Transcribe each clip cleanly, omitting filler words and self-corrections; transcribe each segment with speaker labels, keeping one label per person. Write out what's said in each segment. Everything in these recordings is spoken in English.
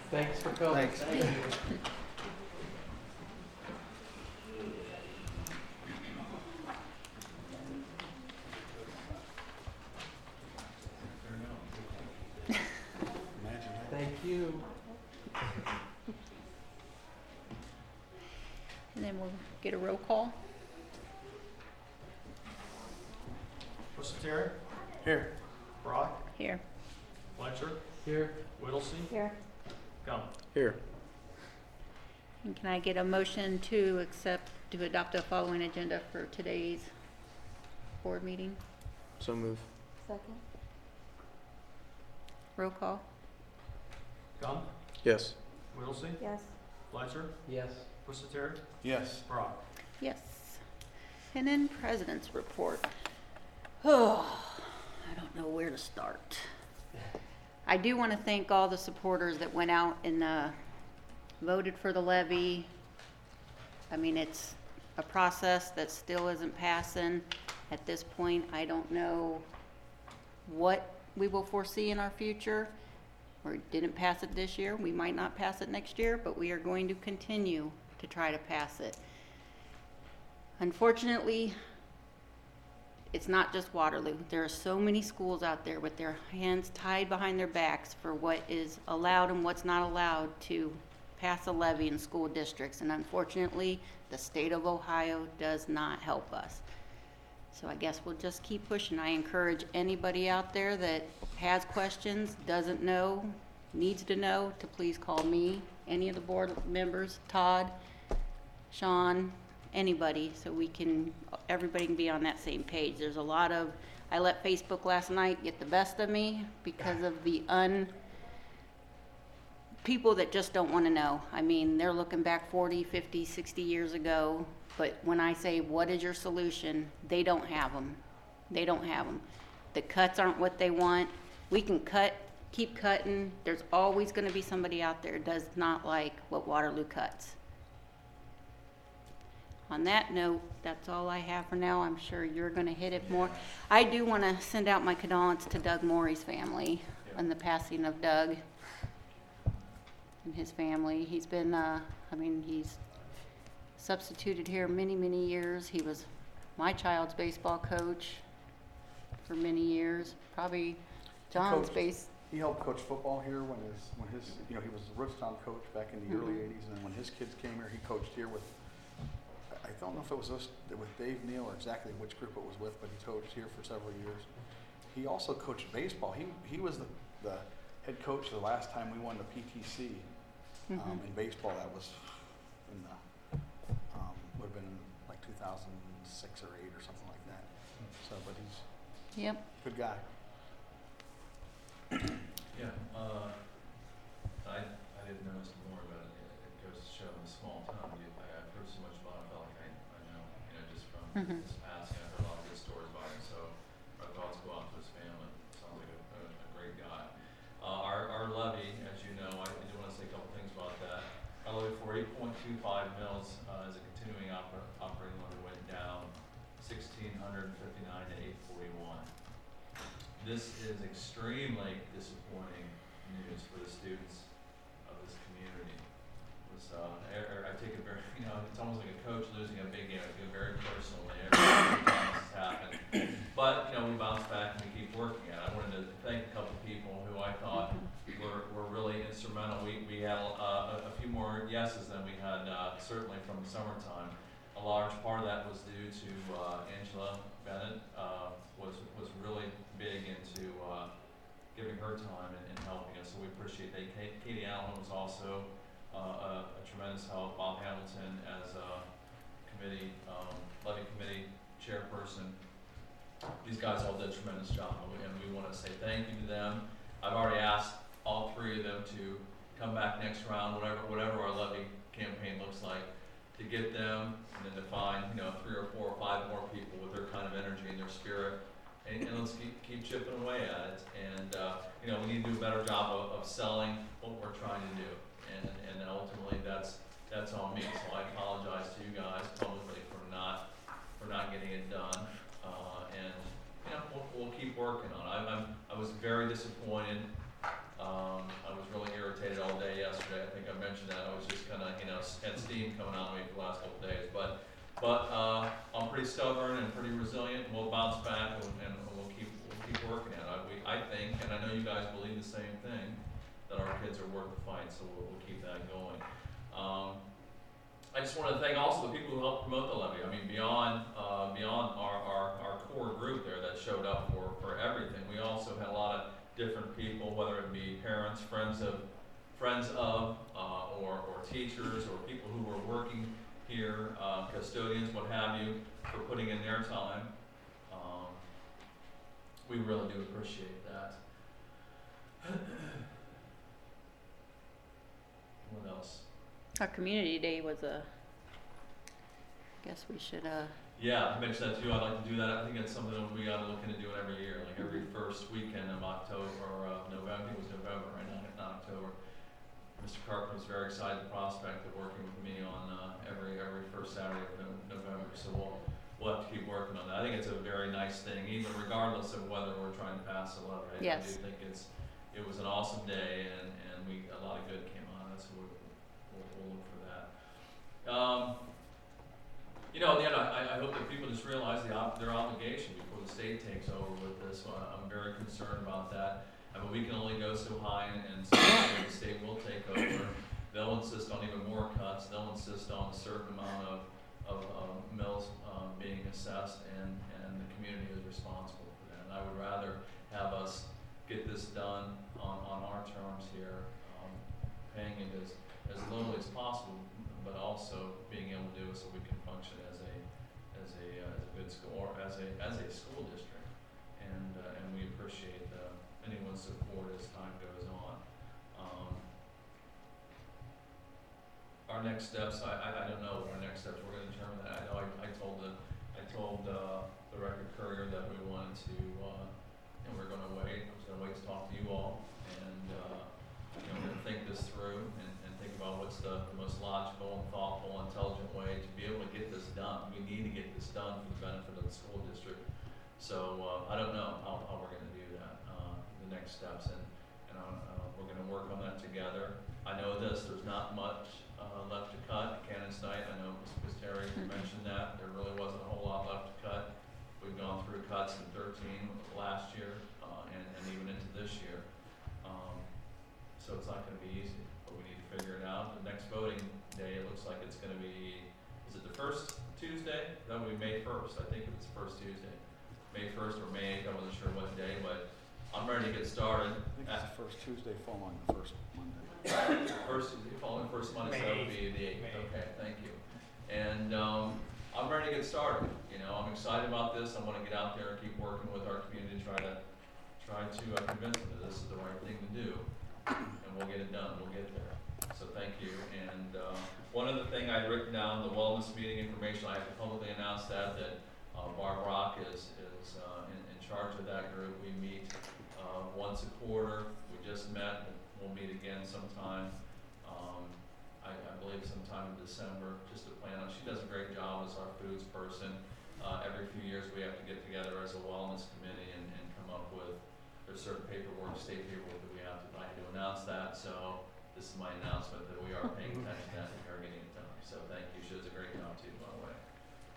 Speaker 1: Thanks for coming.
Speaker 2: Thanks. Imagine that.
Speaker 1: Thank you.
Speaker 3: And then we'll get a roll call.
Speaker 4: Terry,
Speaker 2: Here.
Speaker 4: Brock,
Speaker 3: Here.
Speaker 4: Fletcher,
Speaker 1: Here.
Speaker 4: Whittlesey,
Speaker 3: Here.
Speaker 4: Gum.
Speaker 2: Here.
Speaker 3: And can I get a motion to adopt the following agenda for today's board meeting?
Speaker 2: So move.
Speaker 3: Second. Roll call.
Speaker 4: Gum,
Speaker 2: Yes.
Speaker 4: Whittlesey,
Speaker 3: Yes.
Speaker 4: Fletcher,
Speaker 1: Yes.
Speaker 4: Terry,
Speaker 2: Yes.
Speaker 4: Brock.
Speaker 3: Yes. And then President's report. Oh, I don't know where to start. I do want to thank all the supporters that went out and voted for the levy. I mean, it's a process that still isn't passing. At this point, I don't know what we will foresee in our future. We didn't pass it this year. We might not pass it next year, but we are going to continue to try to pass it. Unfortunately, it's not just Waterloo. There are so many schools out there with their hands tied behind their backs for what is allowed and what's not allowed to pass a levy in school districts. And unfortunately, the state of Ohio does not help us. So I guess we'll just keep pushing. I encourage anybody out there that has questions, doesn't know, needs to know, to please call me, any of the board members, Todd, Sean, anybody, so everybody can be on that same page. There's a lot of, I let Facebook last night get the best of me because of the people that just don't want to know. I mean, they're looking back 40, 50, 60 years ago, but when I say, what is your solution? They don't have them. They don't have them. The cuts aren't what they want. We can keep cutting. There's always going to be somebody out there that does not like what Waterloo cuts. On that note, that's all I have for now. I'm sure you're going to hit it more. I do want to send out my condolences to Doug Morey's family on the passing of Doug and his family. He's been, he's substituted here many, many years. He was my child's baseball coach for many years. Probably John's base.
Speaker 2: He helped coach football here when his he was a Roofstown coach back in the early '80s, and then when his kids came here, he coached here with. I don't know if it was us with Dave Neal or exactly which group it was with, but he coached here for several years. He also coached baseball. He was the head coach the last time we won the PTC in baseball. That was in the would have been like 2006 or 8 or something like that. So, but he's a good guy.
Speaker 5: Yeah, I didn't know some more about it. It goes to show in a small town. I've heard so much about it. I felt like I know, just from his past. I've heard a lot of good stories about him. So our thoughts go out to his family. Sounds like a great guy. Our levy, as you know, I do want to say a couple things about that. Our levy for 8.25 mils as a continuing operating levy went down 1,659 to 841. This is extremely disappointing news for the students of this community. I take it very, it's almost like a coach losing a big game. I feel very personally every time this has happened. But, we bounce back and we keep working at it. I wanted to thank a couple of people who I thought were really instrumental. We had a few more yeses than we had certainly from the summertime. A large part of that was due to Angela Bennett was really big into giving her time and helping us, so we appreciate that. Katie Allen was also a tremendous help. Bob Hamilton as levy committee chairperson. These guys all did a tremendous job, and we want to say thank you to them. I've already asked all three of them to come back next round, whatever our levy campaign looks like, to get them and then to find 3 or 4 or 5 more people with their kind of energy and their spirit, and let's keep chipping away at it. And we need to do a better job of selling what we're trying to do, and ultimately that's on me. So I apologize to you guys publicly for not getting it done, and we'll keep working on it. I was very disappointed mention that. I was just kind of, had steam coming out of me for the last couple of days. But I'm pretty stubborn and pretty resilient. We'll bounce back and we'll keep working at it. I think, and I know you guys believe the same thing, that our kids are worth the fight. So we'll keep that going. I just want to thank also the people who helped promote the levy. I mean, beyond our core group there that showed up for everything, we also had a lot of different people, whether it be parents, friends of, or teachers, or people who were working here, custodians, what have you, for putting in their time. We really do appreciate that. What else?
Speaker 3: Our community day was I guess we should,
Speaker 5: Yeah, I mentioned that too. I'd like to do that. I think it's something that we ought to look into doing every year, like every first weekend of October or November. I think it was November, right? Not October. Mr. Carpenter was very excited the prospect of working with me on every first Saturday of November. So we'll have to keep working on that. I think it's a very nice thing, even regardless of whether we're trying to pass a levy. I do
Speaker 3: Yes.
Speaker 5: think it was an awesome day, and a lot of good came out of it. So we'll look for that. In the end, I hope that people just realize their obligation before the state takes over with this. I'm very concerned about that. I mean, we can only go so high, and so the state will take over. They'll insist on even more cuts. They'll insist on a certain amount of mills being assessed, and the community is responsible for that. And I would rather have us get this done on our terms here, paying it as little as possible, but also being able to do it so we can function as a good school, or as a school district, and we appreciate anyone's support as time goes on. Our next steps, I don't know what our next steps. We're going to determine that. I know I told the Record Courier that we wanted to, and we're going to wait. I was going to wait to talk to you all, and we're going to think this through and think about what's the most logical and thoughtful, intelligent way to be able to get this done. We need to get this done for the benefit of the school district. So I don't know how we're going to do that. The next steps, and we're going to work on that together. I know there's not much left to cut. Cannon's night. I know Ms. Terry mentioned that there really wasn't a whole lot left to cut. We've gone through cuts in 13 last year, and even into this year. So it's not going to be easy, but we need to figure it out. The next voting day, it looks like it's going to be, is it the first Tuesday? That would be May 1st. I think it's the first Tuesday. May 1st or May 8th, I wasn't sure what day, but I'm ready to get started.
Speaker 2: I think it's the first Tuesday following the first Monday.
Speaker 5: First Tuesday following first Monday, so that would be the 8th. Okay, thank you. And I'm ready to get started. I'm excited about this. I want to get out there and keep working with our community to try to convince them that this is the right thing to do. And we'll get it done. We'll get there. So thank you. And one other thing I'd written down, the wellness meeting information, I have to publicly announce that Barb Rock is in charge of that group. We meet once a quarter. We just met. We'll meet again sometime. I believe sometime in December, just to plan on. She does a great job as our foods person. Every few years we have to get together as a wellness committee and come up with, there's certain paperwork, state paperwork that we have to like to announce that. So this is my announcement that we are paying attention to that and we are getting it done. So thank you. She does a great job too, by the way.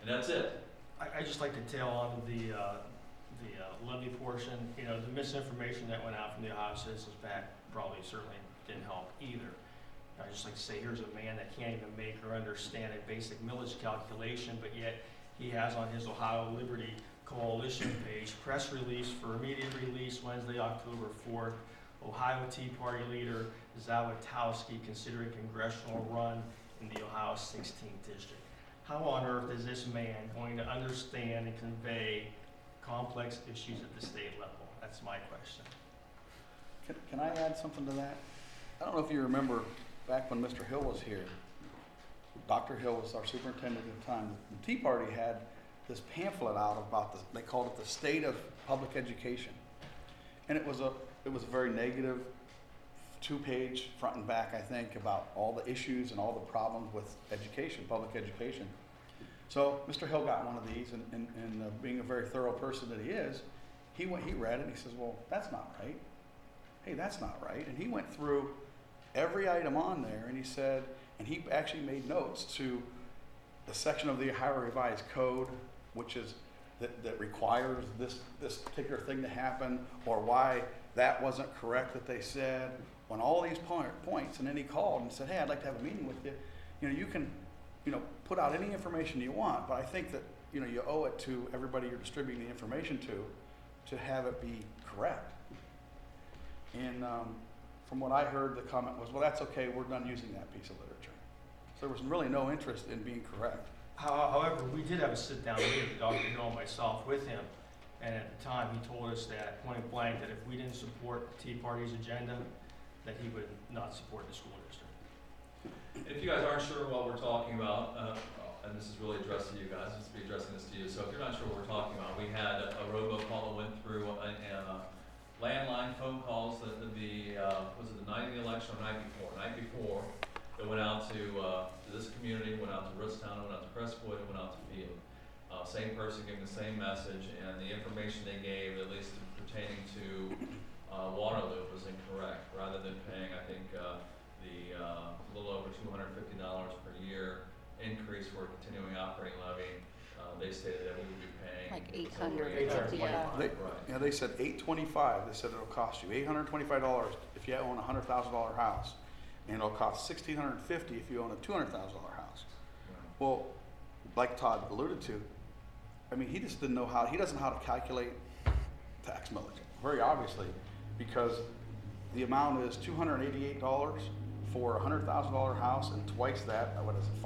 Speaker 5: And that's it.
Speaker 4: I just like to tail on the levy portion. The misinformation that went out from the Ohio Citizens Bank probably certainly didn't help either. I just like to say, here's a man that can't even make or understand a basic millage calculation, but yet he has on his Ohio Liberty Coalition page, press release for immediate release Wednesday, October 4th, Ohio Tea Party leader Zawitowski considering congressional run in the Ohio 16th district. How on earth is this man going to understand and convey complex issues at the state level? That's my question.
Speaker 2: Can I add something to that? I don't know if you remember back when Mr. Hill was here. Dr. Hill was our superintendent at the time. The Tea Party had this pamphlet out about they called it the state of public education, and it was a very negative 2-page front and back, I think, about all the issues and all the problems with education, public education. So Mr. Hill got one of these, and being a very thorough person that he is, he read it and he says, well, that's not right. Hey, that's not right. And he went through every item on there, and he said, and he actually made notes to the section of the Ohio Revised Code, which is, that requires this particular thing to happen, or why that wasn't correct that they said, on all these points. And then he called and said, hey, I'd like to have a meeting with you. You know, you can, you know, put out any information you want, but I think that, you know, you owe it to everybody you're distributing the information to have it be correct. And from what I heard, the comment was, well, that's okay, we're done using that piece of literature. So there was really no interest in being correct.
Speaker 4: However, we did have a sit-down meeting, Dr. Hill and myself, with him, and at the time, he told us that, point blank, that if we didn't support the Tea Party's agenda, that he would not support the school district.
Speaker 5: If you guys aren't sure what we're talking about, and this is really addressed to you guys, this will be addressing this to you, so if you're not sure what we're talking about, we had a robocall that went through, landline phone calls that was it the night of the election or night before, that went out to this community, went out to Rootstown, went out to Crestwood, and went out to Field. Same person giving the same message, and the information they gave, at least pertaining to Waterloo, was incorrect. Rather than paying, I think, a little over $250 per year increase for a continuing operating levy, they stated that we would be paying
Speaker 3: Like
Speaker 5: it was over
Speaker 3: 800, yeah.
Speaker 5: Right.
Speaker 2: Yeah, they said $825. They said it'll cost you $825 if you own a $100,000 house, and it'll cost $1,650 if you own a $200,000 house. Well, like Todd alluded to, I mean, he just didn't know how. He doesn't know how to calculate tax millage, very obviously, because the amount is $288 for a $100,000 house, and twice that. What is it?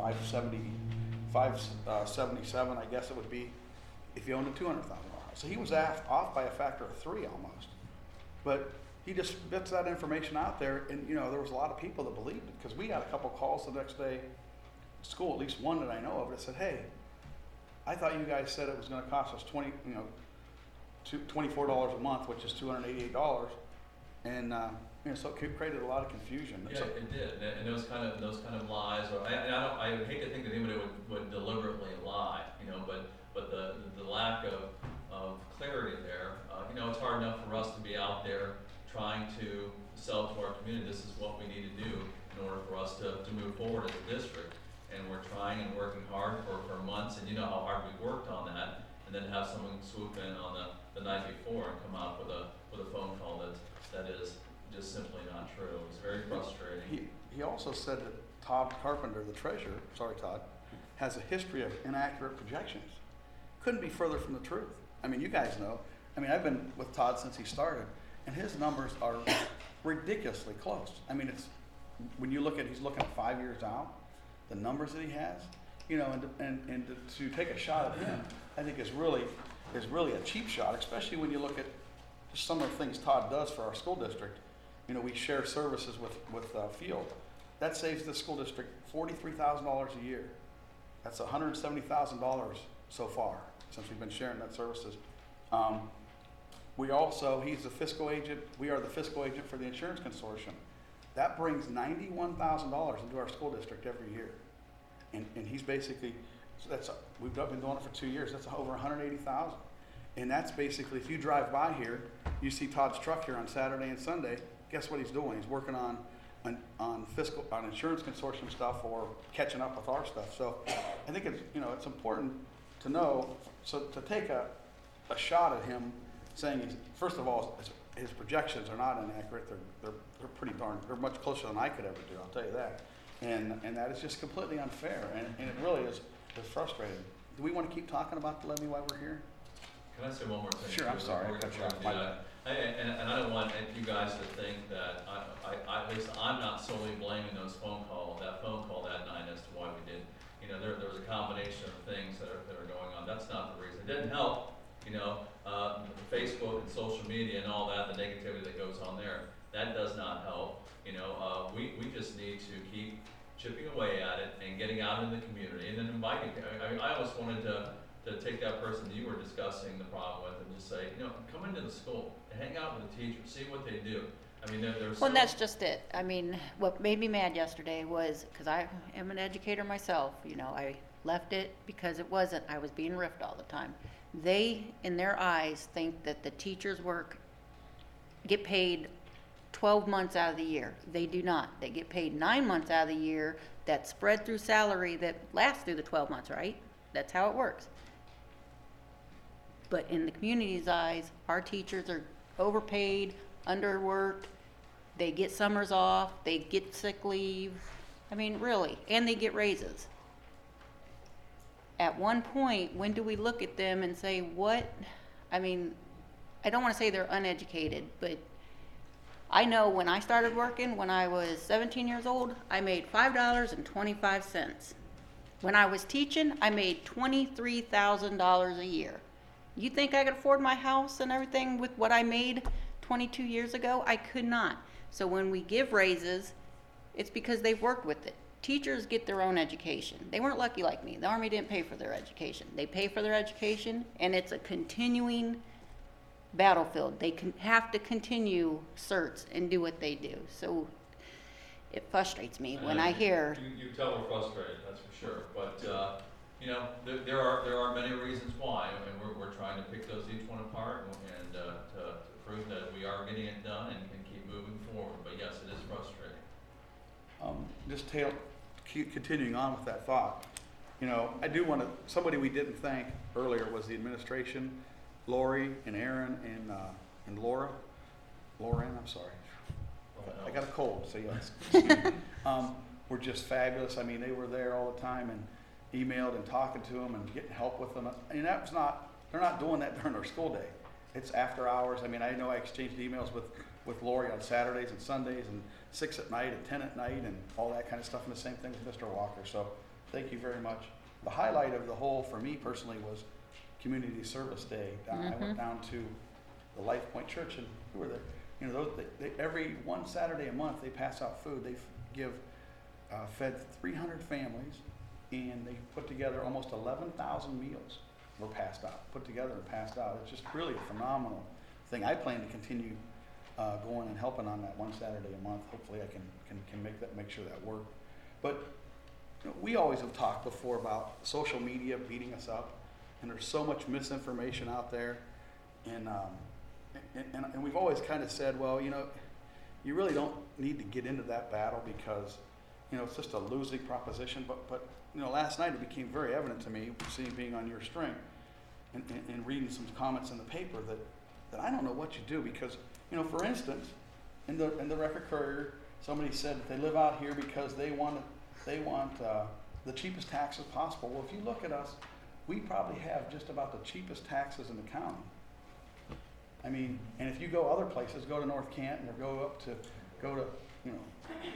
Speaker 2: $577, I guess it would be, if you owned a $200,000 house. So he was off by a factor of 3 almost. But he just spits that information out there, and you know, there was a lot of people that believed it, because we got a couple calls the next day at school, at least one that I know of, that said, hey, I thought you guys said it was going to cost us $24 a month, which is $288, and you know, so it created a lot of confusion.
Speaker 5: Yeah,
Speaker 2: So,
Speaker 5: it did, and those kind of lies, or I would hate to think that anybody would deliberately lie, you know, but the lack of clarity there, you know, it's hard enough for us to be out there trying to sell to our community. This is what we need to do in order for us to move forward as a district. And we're trying and working hard for months, and you know how hard we worked on that, and then have someone swoop in on the night before and come out with a phone call that is just simply not true. It was very frustrating.
Speaker 2: he also said that Todd Carpenter, the treasurer, sorry Todd, has a history of inaccurate projections. Couldn't be further from the truth. I mean, you guys know. I mean, I've been with Todd since he started, and his numbers are ridiculously close. I mean, it's when you look at, he's looking at 5 years out, the numbers that he has, you know, and to take a shot at him, I think is really a cheap shot, especially when you look at some of the things Todd does for our school district. You know, we share services with Field. That saves the school district $43,000 a year. That's $170,000 so far since we've been sharing that services. He's the fiscal agent. We are the fiscal agent for the insurance consortium. That brings $91,000 into our school district every year. And he's basically, we've been doing it for 2 years. That's over $180,000. And that's basically, if you drive by here, you see Todd's truck here on Saturday and Sunday, guess what he's doing? He's working on insurance consortium stuff or catching up with our stuff. So I think it's important to know, so to take a shot at him saying, first of all, his projections are not inaccurate. They're pretty they're much closer than I could ever do, I'll tell you that. And that is just completely unfair, and it really is frustrating. Do we want to keep talking about the levy while we're here?
Speaker 5: Can I say one more thing?
Speaker 2: Sure, I'm sorry, I cut you off.
Speaker 5: And I don't want you guys to think that at least I'm not solely blaming that phone call that night as to why we did. You know, there was a combination of things that are going on. That's not the reason. It didn't help. You know, Facebook and social media and all that, the negativity that goes on there, that does not help. You know, we just need to keep chipping away at it and getting out in the community and then inviting. I almost wanted to take that person that you were discussing the problem with and just say, you know, come into the school and hang out with the teachers, see what they do. I mean, there's
Speaker 3: Well, and that's just it. I mean, what made me mad yesterday was, because I am an educator myself, you know, I left it because it wasn't, I was being riffed all the time. They, in their eyes, think that the teachers get paid 12 months out of the year. They do not. They get paid 9 months out of the year. That's spread through salary that lasts through the 12 months, right? That's how it works. But in the community's eyes, our teachers are overpaid, underworked, they get summers off, they get sick leave. I mean, really, and they get raises. At one point, when do we look at them and say, what? I mean, I don't want to say they're uneducated, but I know when I started working, when I was 17 years old, I made $5.25. When I was teaching, I made $23,000 a year. You think I could afford my house and everything with what I made 22 years ago? I could not. So when we give raises, it's because they've worked with it. Teachers get their own education. They weren't lucky like me. The Army didn't pay for their education. They pay for their education, and it's a continuing battlefield. They have to continue certs and do what they do. So it frustrates me when I hear.
Speaker 5: You tell we're frustrated, that's for sure. But you know, there are many reasons why, and we're trying to pick those each one apart and to prove that we are getting it done and keep moving forward. But yes, it is frustrating.
Speaker 2: Continuing on with that thought, you know, I do want to, somebody we didn't thank earlier was the administration, Lori and Aaron and Laura. Lauren, I'm sorry. I got a cold, so yes. Were just fabulous. I mean, they were there all the time and emailed and talking to them and getting help with them. I mean, that was not, they're not doing that during their school day. It's after hours. I mean, I know I exchanged emails with Lori on Saturdays and Sundays and 6 at night and 10 at night and all that kind of stuff, and the same thing with Mr. Walker. So thank you very much. The highlight of the whole for me personally was Community Service Day. I went down to the Life Point Church, and who were there? You know, every one Saturday a month they pass out food. They fed 300 families, and they put together almost 11,000 meals were passed out, put together and passed out. It's just really a phenomenal thing. I plan to continue going and helping on that one Saturday a month. Hopefully I can make sure that works. But you know, we always have talked before about social media beating us up, and there's so much misinformation out there, and we've always kind of said, well, you know, you really don't need to get into that battle because, you know, it's just a losing proposition. But you know, last night it became very evident to me, being on your string and reading some comments in the paper that I don't know what you do because, you know, for instance, in the Record Courier, somebody said that they live out here because they want the cheapest taxes possible. Well, if you look at us, we probably have just about the cheapest taxes in the county. I mean, and if you go other places, go to North Canton or go to you know,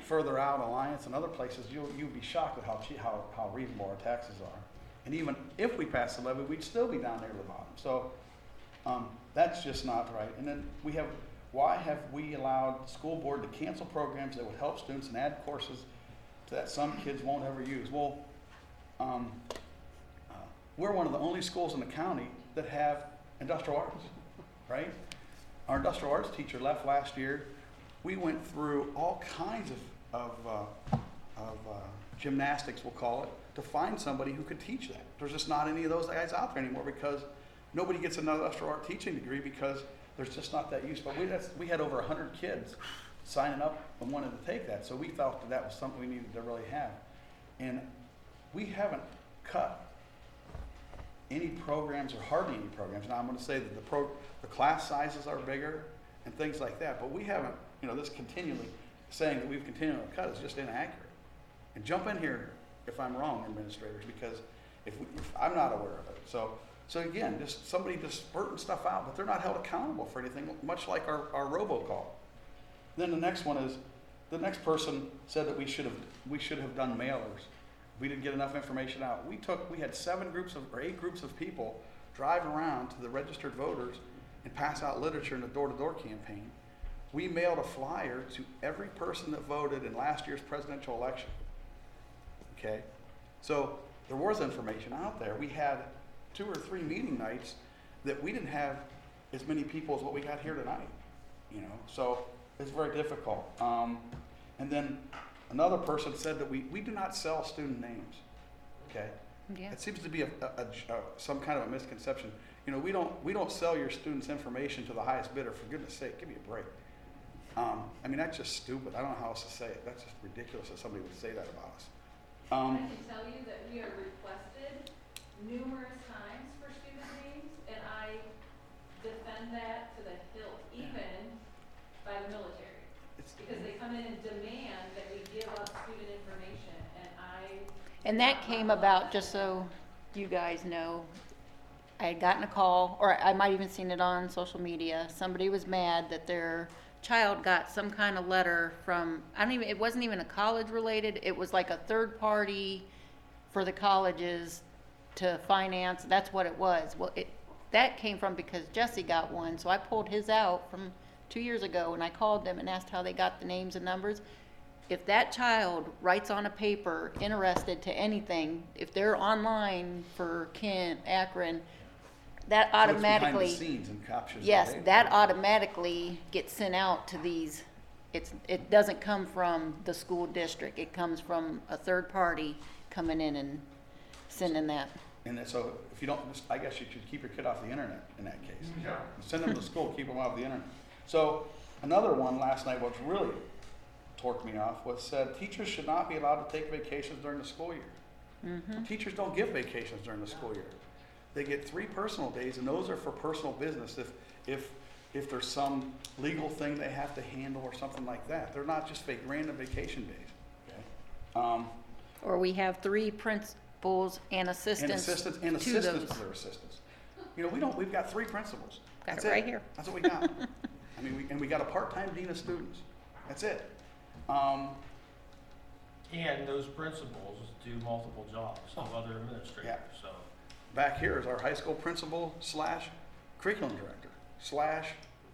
Speaker 2: further out Alliance and other places, you'll be shocked at how reasonable our taxes are. And even if we pass the levy, we'd still be down there at the bottom. So that's just not right. And then why have we allowed the school board to cancel programs that would help students and add courses that some kids won't ever use? Well, we're one of the only schools in the county that have industrial arts, right? Our industrial arts teacher left last year. We went through all kinds of gymnastics, we'll call it, to find somebody who could teach that. There's just not any of those guys out there anymore because nobody gets an industrial art teaching degree because there's just not that use. But we had over 100 kids signing up and wanted to take that. So we felt that was something we needed to really have. And we haven't cut any programs or hardly any programs. Now I'm going to say that the class sizes are bigger and things like that, but we haven't, you know, this continually saying that we've continually cut is just inaccurate. And jump in here if I'm wrong, administrators, because if I'm not aware of it. So again, just somebody just spurting stuff out, but they're not held accountable for anything, much like our robocall. Then the next one is, the next person said that we should have done mailers. We didn't get enough information out. We had 8 groups of people drive around to the registered voters and pass out literature in the door-to-door campaign. We mailed a flyer to every person that voted in last year's presidential election. Okay? So there was information out there. We had 2 or 3 meeting nights that we didn't have as many people as what we got here tonight. You know, so it's very difficult. And then another person said that we do not sell student names. Okay?
Speaker 3: Yeah.
Speaker 2: It seems to be some kind of a misconception. You know, we don't sell your students' information to the highest bidder. For goodness sake, give me a break. I mean, that's just stupid. I don't know how else to say it. That's just ridiculous that somebody would say that about us.
Speaker 6: I can tell you that we are requested numerous times for student names, and I defend that to the hilt, even by the military.
Speaker 2: It's,
Speaker 6: Because they come in and demand that we give up student information,
Speaker 3: And that came about, just so you guys know, I had gotten a call, or I might even seen it on social media. Somebody was mad that their child got some kind of letter from, it wasn't even a college related, it was like a third party for the colleges to finance, that's what it was. Well, that came from because Jesse got one, so I pulled his out from 2 years ago, and I called them and asked how they got the names and numbers. If that child writes on a paper, interested to anything, if they're online for Kent, Akron, that automatically.
Speaker 2: So it's behind the scenes and captures.
Speaker 3: Yes,
Speaker 2: the data.
Speaker 3: that automatically gets sent out to these, it doesn't come from the school district, it comes from a third party coming in and sending that.
Speaker 2: And then, so if you don't, I guess you should keep your kid off the internet in that case. Yeah. Send them to school, keep them off the internet. So another one last night, which really torqued me off, was said teachers should not be allowed to take vacations during the school year.
Speaker 3: Mm-hmm.
Speaker 2: Teachers don't give vacations during the school year. They get 3 personal days, and those are for personal business. If there's some legal thing they have to handle or something like that, they're not just random vacation days. Okay?
Speaker 3: Or we have 3 principals and assistants
Speaker 2: And assistants
Speaker 3: to
Speaker 2: to
Speaker 3: those.
Speaker 2: their assistants. You know, we've got 3 principals.
Speaker 3: Got
Speaker 2: That's
Speaker 3: it right here.
Speaker 2: That's what we got. I mean, we got a part-time dean of students. That's it.
Speaker 4: And those principals do multiple jobs of other administrators, so.
Speaker 2: Back here is our high school principal / curriculum director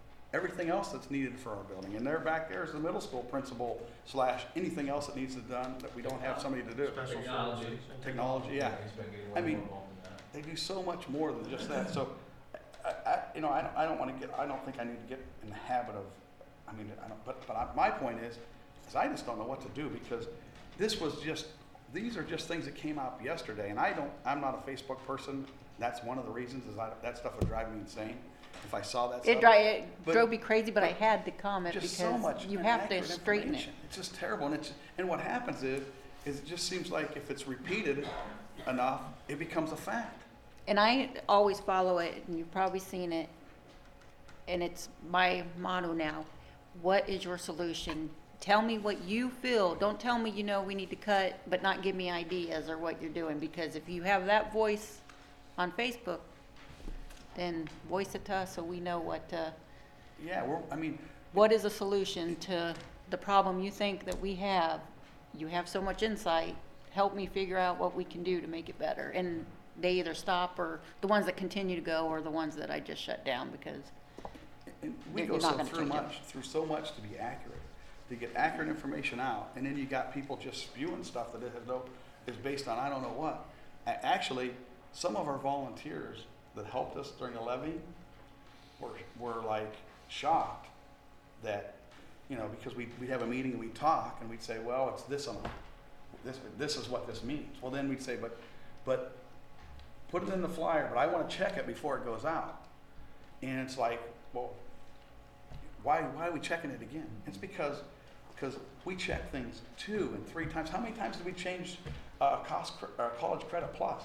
Speaker 2: / everything else that's needed for our building. And there back there is the middle school principal / anything else that needs to be done that we don't have somebody to do.
Speaker 4: Special
Speaker 5: Technology.
Speaker 4: services and
Speaker 2: Technology, yeah.
Speaker 5: He's been getting
Speaker 2: I
Speaker 5: way
Speaker 2: mean,
Speaker 5: more involved in that.
Speaker 2: They do so much more than just that. So, I don't think I need to get in the habit of, my point is I just don't know what to do, because these are just things that came out yesterday, and I'm not a Facebook person. That's one of the reasons, that stuff would drive me insane if I saw that stuff.
Speaker 3: It
Speaker 2: But-
Speaker 3: drove me crazy, but I had to comment
Speaker 2: Just so much
Speaker 3: because you have to
Speaker 2: inaccurate
Speaker 3: straighten it.
Speaker 2: information. It's just terrible, and what happens is it just seems like if it's repeated enough, it becomes a fact.
Speaker 3: And I always follow it, and you've probably seen it, and it's my motto now. What is your solution? Tell me what you feel. Don't tell me, we need to cut, but not give me ideas or what you're doing. Because if you have that voice on Facebook, then voice it to us so we know what is a solution to the problem you think that we have. You have so much insight. Help me figure out what we can do to make it better. And they either stop, or the ones that continue to go, or the ones that I just shut down because
Speaker 2: And we
Speaker 3: You're
Speaker 2: go
Speaker 3: not gonna
Speaker 2: through
Speaker 3: change it.
Speaker 2: so much to be accurate, to get accurate information out, and then you got people just spewing stuff that is based on I don't know what. Actually, some of our volunteers that helped us during the levy were like shocked that, because we'd have a meeting and we'd talk and we'd say, well, it's this amount. This is what this means. Well, then we'd say, but put it in the flyer, but I want to check it before it goes out. And it's like, well, why are we checking it again? It's because we check things 2 and 3 times. How many times did we change college credit plus?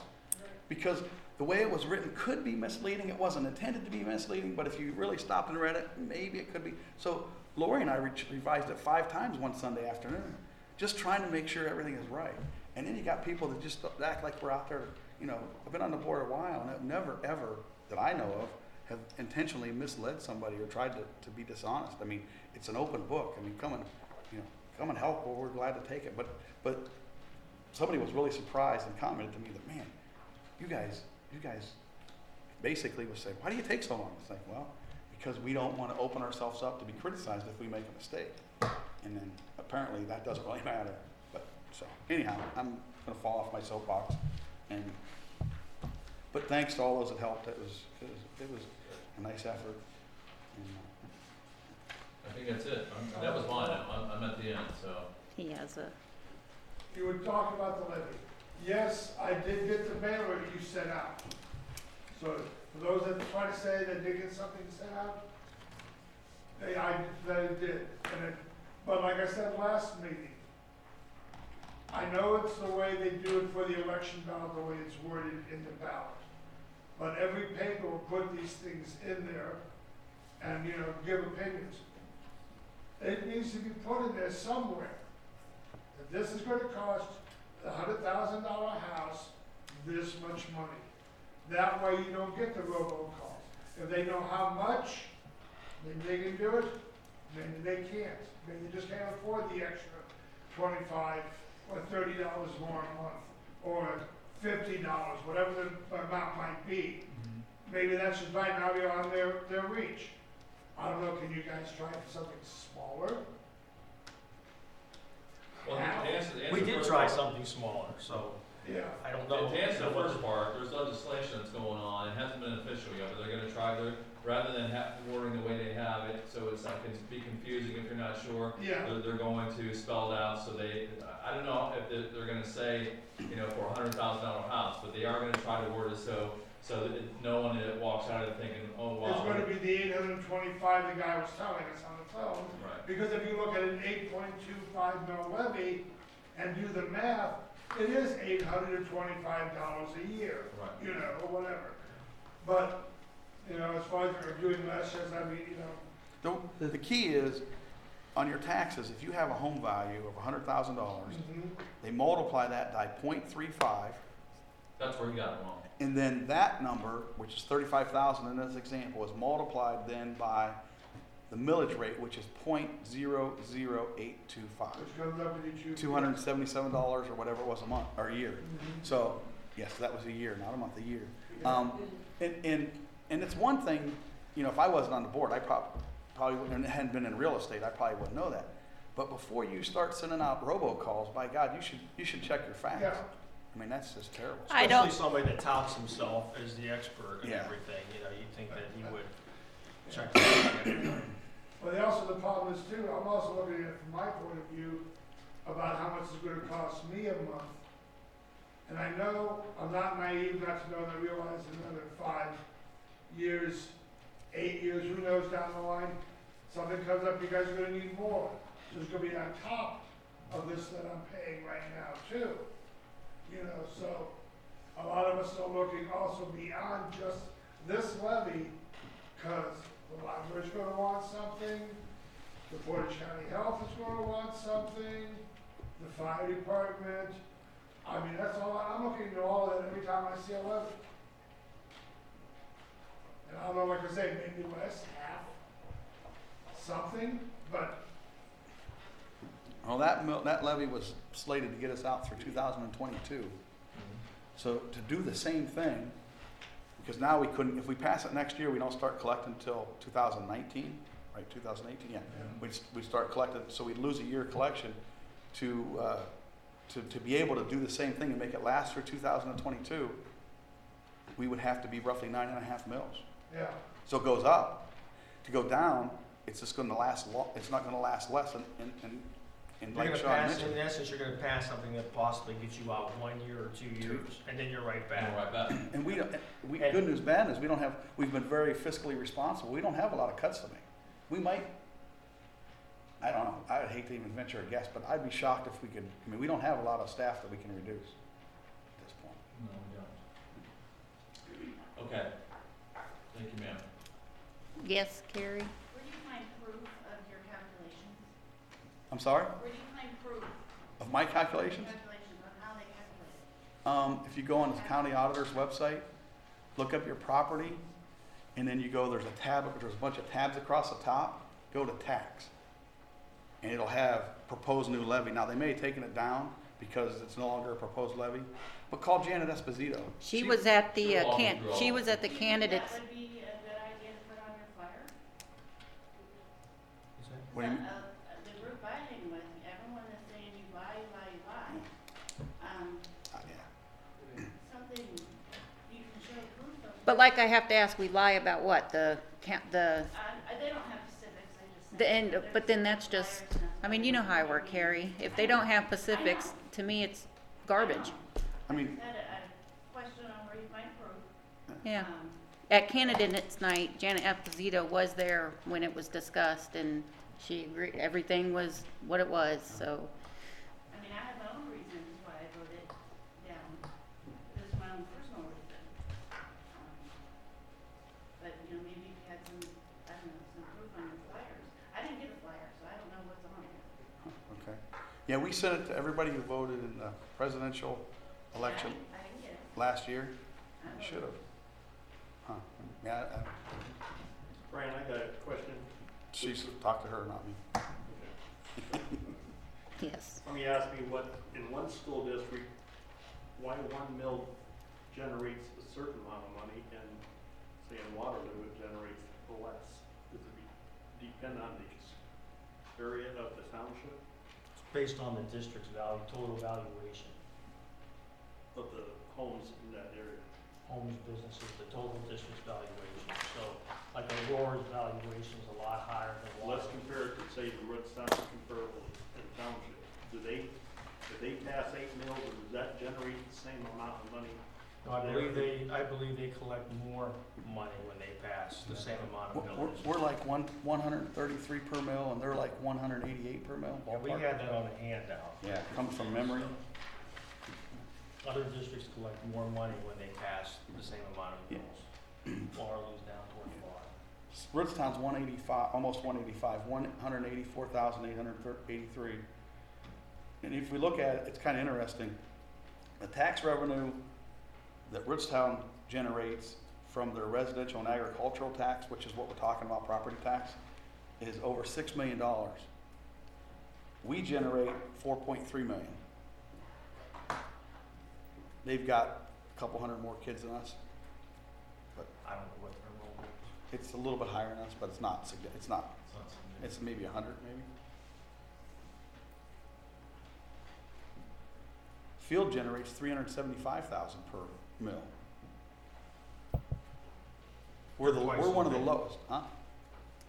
Speaker 2: Because the way it was written could be misleading. It wasn't intended to be misleading, but if you really stopped and read it, maybe it could be. So Lori and I revised it 5 times one Sunday afternoon, just trying to make sure everything is right. And then you got people that just act like we're out there. I've been on the board a while, and I've never, ever, that I know of, have intentionally misled somebody or tried to be dishonest. I mean, it's an open book. I mean, come and help. Well, we're glad to take it. But somebody was really surprised and commented to me that, man, you guys basically was saying, why do you take so long? It's like, well, because we don't want to open ourselves up to be criticized if we make a mistake. And then apparently that doesn't really matter. But so anyhow, I'm going to fall off my soapbox. But thanks to all those that helped. It was a nice effort. And,
Speaker 5: I think that's it. That was mine. I'm at the end, so.
Speaker 3: he has a.
Speaker 7: You were talking about the levy. Yes, I did get the mailer you sent out. So for those that try to say they did get something sent out, They did, and it, but like I said last meeting, I know it's the way they do it for the election ballot, the way it's worded in the ballot. But every paper will put these things in there and, you know, give opinions. It needs to be put in there somewhere. That this is gonna cost $100,000 house this much money. That way you don't get the robocalls. If they know how much, maybe they can do it, maybe they can't. Maybe they just can't afford the extra $25 or $30 more a month, or $50, whatever the amount might be. Maybe that's just right now beyond their reach. I don't know, can you guys try for something smaller?
Speaker 5: Well, to answer the
Speaker 4: We did
Speaker 5: first
Speaker 4: try
Speaker 5: part-
Speaker 4: something smaller, so
Speaker 7: Yeah.
Speaker 4: I don't know.
Speaker 5: To answer the first part, there's legislation that's going on, it hasn't been official yet, but they're gonna try to, rather than wording the way they have it, so it's not, can be confusing if you're not sure.
Speaker 7: Yeah.
Speaker 5: They're going to spell it out, so I don't know if they're gonna say, you know, for $100,000 house, but they are gonna try to word it so that no one that walks out of it thinking, oh, wow.
Speaker 7: It's gonna be the 825 the guy was telling us on the phone.
Speaker 5: Right.
Speaker 7: Because if you look at an 8.25 mil levy and do the math, it is $825 a year.
Speaker 5: Right.
Speaker 7: You know, or whatever. But, you know, as far as they're doing less, yes, I mean, you know.
Speaker 2: The key is, on your taxes, if you have a home value of $100,000, they multiply that by 0.35,
Speaker 5: That's where you got it wrong.
Speaker 2: and then that number, which is 35,000 in this example, is multiplied then by the millage rate, which is 0.00825.
Speaker 7: Which comes up with you.
Speaker 2: $277 or whatever it was a month, or a year. So, yes, that was a year, not a month, a year. And it's one thing, you know, if I wasn't on the board, I probably wouldn't, and hadn't been in real estate, I probably wouldn't know that. But before you start sending out robocalls, by God, you should check your facts.
Speaker 7: Yeah.
Speaker 2: I mean, that's just terrible.
Speaker 3: I don't-
Speaker 4: Especially somebody that touts himself as the expert in
Speaker 2: Yeah.
Speaker 4: everything, you know, you'd think that he would check that.
Speaker 7: Well, the problem is too, I'm also looking at it from my point of view about how much it's gonna cost me a month. And I know, I'm not naive not to know that I realize another 5 years, 8 years, who knows down the line, something comes up, you guys are gonna need more. So it's gonna be on top of this that I'm paying right now too. You know, so a lot of us are looking also beyond just this levy, cause the library's gonna want something, the Portage County Health is gonna want something, the fire department. I mean, that's all, I'm looking at all of that every time I see a levy. And I don't know, like I say, maybe less, half, something, but
Speaker 2: Well, that levy was slated to get us out through 2022. So to do the same thing, because now we couldn't, if we pass it next year, we don't start collecting until 2019, right, 2018, yeah. We start collecting, so we'd lose a year collection to be able to do the same thing and make it last through 2022, we would have to be roughly 9.5 mils.
Speaker 7: yeah.
Speaker 2: So it goes up. To go down, it's just gonna last it's not gonna last less in
Speaker 4: You're
Speaker 2: like
Speaker 4: gonna
Speaker 2: Sean
Speaker 4: pass,
Speaker 2: mentioned.
Speaker 4: in essence, you're gonna pass something that possibly gets you out 1 year or 2 years, and then you're right back.
Speaker 5: Right back.
Speaker 2: And good news, bad news, we've been very fiscally responsible. We don't have a lot of cuts to make. We might, I don't know, I would hate to even venture a guess, but I'd be shocked if we could, I mean, we don't have a lot of staff that we can reduce at this point.
Speaker 5: No, we don't. Okay. Thank you, ma'am.
Speaker 3: Yes, Carrie?
Speaker 8: Where do you find proof of your calculations?
Speaker 2: I'm sorry?
Speaker 8: Where do you find proof of
Speaker 2: Of my calculations?
Speaker 8: calculations on how they calculate it?
Speaker 2: If you go on the county auditor's website, look up your property, and then you go, there's a bunch of tabs across the top, go to tax. And it'll have proposed new levy. Now, they may have taken it down because it's no longer a proposed levy, but call Janet Esposito.
Speaker 3: She was at the,
Speaker 5: She'll walk you through all
Speaker 3: she
Speaker 5: of
Speaker 3: was
Speaker 5: it.
Speaker 3: at the candidates.
Speaker 8: That would be a good idea to put on your flyer.
Speaker 2: What do you mean?
Speaker 8: The group I hang with, everyone is saying you lie.
Speaker 2: Yeah.
Speaker 8: Something you can show proof of.
Speaker 3: But like I have to ask, we lie about what? The,
Speaker 8: They don't have specifics, I just.
Speaker 3: the end, but then that's just, I mean, you know how I work, Harry. If they don't have specifics, to me, it's garbage.
Speaker 2: I mean,
Speaker 8: I had a question on where you find proof.
Speaker 3: Yeah. at candidates night, Janet Esposito was there when it was discussed, and she agreed, everything was what it was, so.
Speaker 8: I mean, I have my own reasons why I voted down. This is my own personal reason. But, you know, maybe you had some, I don't know, some proof on your flyers. I didn't get a flyer, so I don't know what's on it.
Speaker 2: Okay. Yeah, we sent it to everybody who voted in the presidential election
Speaker 8: I didn't get it.
Speaker 2: last year.
Speaker 8: I
Speaker 2: We
Speaker 8: voted.
Speaker 2: should have. Huh. Yeah,
Speaker 9: Brian, I got a question.
Speaker 2: she's talked to her, not me.
Speaker 3: Yes.
Speaker 9: Let me ask you what, in one school district, why one mill generates a certain amount of money and say in Waterloo it generates less? Does it depend on the area of the township,
Speaker 4: Based on the district's value, total valuation,
Speaker 9: of the homes in that area?
Speaker 4: homes, businesses, the total district's valuation. So like Aurora's valuation is a lot higher than
Speaker 9: Let's
Speaker 4: Waterloo.
Speaker 9: compare it to, say, the Woodstown comparable in township. If they pass 8 mills, or does that generate the same amount of money?
Speaker 4: No, I believe they collect more money when they pass the same amount of millage.
Speaker 2: We're like 133 per mill, and they're like 188 per mill.
Speaker 4: Yeah, we
Speaker 2: ballpark.
Speaker 4: had that on a handout.
Speaker 2: Yeah, it comes from memory.
Speaker 4: Other districts collect more money when they pass the same amount of
Speaker 2: Yeah.
Speaker 4: mills. Waterloo's down toward the bottom.
Speaker 2: Rootstown's 185, almost 185, 184,883. And if we look at it, it's kind of interesting. The tax revenue that Rootstown generates from their residential and agricultural tax, which is what we're talking about, property tax, is over $6 million. We generate 4.3 million. They've got a couple hundred more kids than us.
Speaker 4: I don't know what their role is.
Speaker 2: It's a little bit higher than us, but it's not, it's not,
Speaker 5: It's not something.
Speaker 2: it's maybe 100 maybe. Field generates 375,000 per mill. We're
Speaker 4: Twice
Speaker 2: we're
Speaker 4: as
Speaker 2: one of the
Speaker 4: big.
Speaker 2: lowest, huh?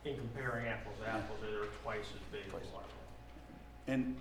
Speaker 4: In comparing apples to apples, they're twice as big as
Speaker 2: Twice.
Speaker 4: Waterloo.
Speaker 2: And